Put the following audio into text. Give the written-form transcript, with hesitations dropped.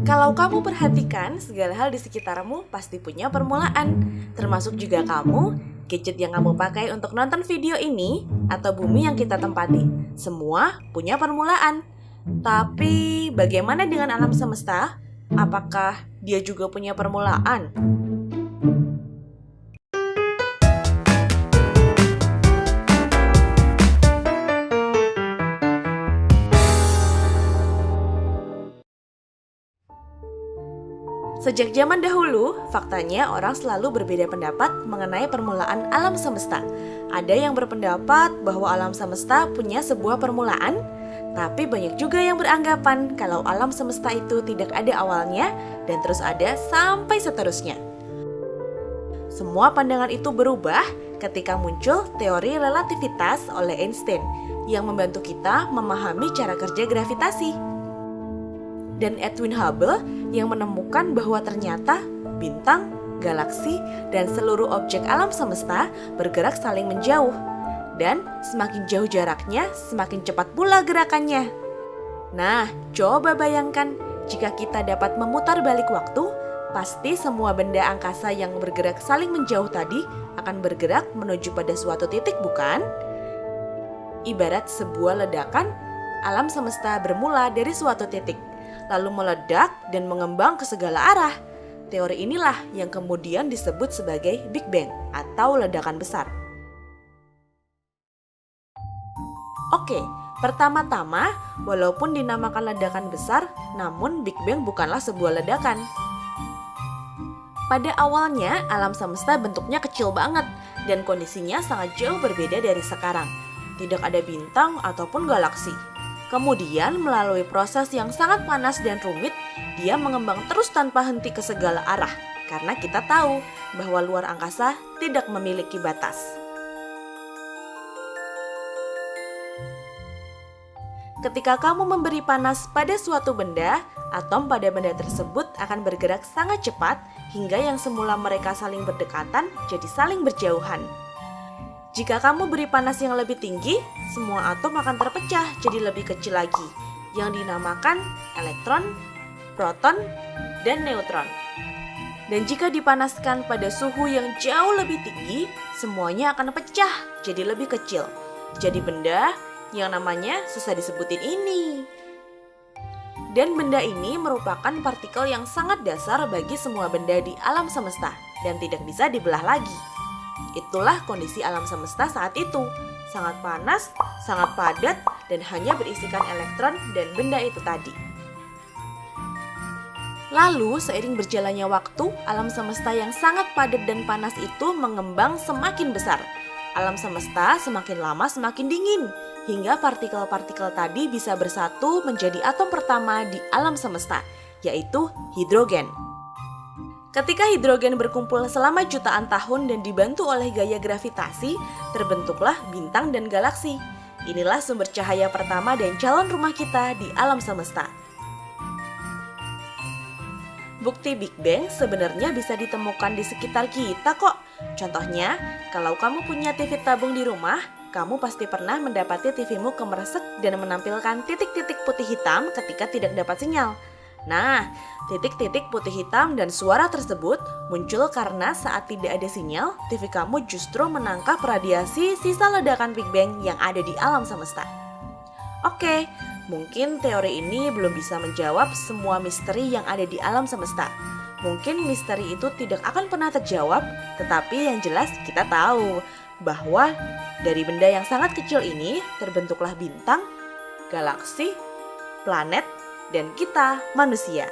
Kalau kamu perhatikan, segala hal di sekitarmu pasti punya permulaan. Termasuk juga kamu, gadget yang kamu pakai untuk nonton video ini, atau bumi yang kita tempati. Semua punya permulaan. Tapi bagaimana dengan alam semesta? Apakah dia juga punya permulaan? Sejak zaman dahulu, faktanya orang selalu berbeda pendapat mengenai permulaan alam semesta. Ada yang berpendapat bahwa alam semesta punya sebuah permulaan, tapi banyak juga yang beranggapan kalau alam semesta itu tidak ada awalnya dan terus ada sampai seterusnya. Semua pandangan itu berubah ketika muncul teori relativitas oleh Einstein yang membantu kita memahami cara kerja gravitasi. Dan Edwin Hubble yang menemukan bahwa ternyata bintang, galaksi, dan seluruh objek alam semesta bergerak saling menjauh. Dan semakin jauh jaraknya, semakin cepat pula gerakannya. Nah, coba bayangkan jika kita dapat memutar balik waktu, pasti semua benda angkasa yang bergerak saling menjauh tadi akan bergerak menuju pada suatu titik, bukan? Ibarat sebuah ledakan, alam semesta bermula dari suatu titik, lalu meledak dan mengembang ke segala arah. Teori inilah yang kemudian disebut sebagai Big Bang atau ledakan besar. Oke, pertama-tama, walaupun dinamakan ledakan besar, namun Big Bang bukanlah sebuah ledakan. Pada awalnya, alam semesta bentuknya kecil banget dan kondisinya sangat jauh berbeda dari sekarang. Tidak ada bintang ataupun galaksi. Kemudian melalui proses yang sangat panas dan rumit, dia mengembang terus tanpa henti ke segala arah. Karena kita tahu bahwa luar angkasa tidak memiliki batas. Ketika kamu memberi panas pada suatu benda, atom pada benda tersebut akan bergerak sangat cepat hingga yang semula mereka saling berdekatan jadi saling berjauhan. Jika kamu beri panas yang lebih tinggi, semua atom akan terpecah jadi lebih kecil lagi, yang dinamakan elektron, proton, dan neutron. Dan jika dipanaskan pada suhu yang jauh lebih tinggi, semuanya akan pecah jadi lebih kecil. Jadi benda yang namanya susah disebutin ini. Dan benda ini merupakan partikel yang sangat dasar bagi semua benda di alam semesta dan tidak bisa dibelah lagi. Itulah kondisi alam semesta saat itu, sangat panas, sangat padat, dan hanya berisikan elektron dan benda itu tadi. Lalu, seiring berjalannya waktu, alam semesta yang sangat padat dan panas itu mengembang semakin besar. Alam semesta semakin lama semakin dingin, hingga partikel-partikel tadi bisa bersatu menjadi atom pertama di alam semesta, yaitu hidrogen. Ketika hidrogen berkumpul selama jutaan tahun dan dibantu oleh gaya gravitasi, terbentuklah bintang dan galaksi. Inilah sumber cahaya pertama dan calon rumah kita di alam semesta. Bukti Big Bang sebenarnya bisa ditemukan di sekitar kita kok. Contohnya, kalau kamu punya TV tabung di rumah, kamu pasti pernah mendapati TV-mu kemeresek dan menampilkan titik-titik putih hitam ketika tidak dapat sinyal. Nah, titik-titik putih hitam dan suara tersebut muncul karena saat tidak ada sinyal, TV kamu justru menangkap radiasi sisa ledakan Big Bang yang ada di alam semesta. Oke, mungkin teori ini belum bisa menjawab semua misteri yang ada di alam semesta. Mungkin misteri itu tidak akan pernah terjawab, tetapi yang jelas kita tahu bahwa dari benda yang sangat kecil ini terbentuklah bintang, galaksi, planet, dan kita manusia.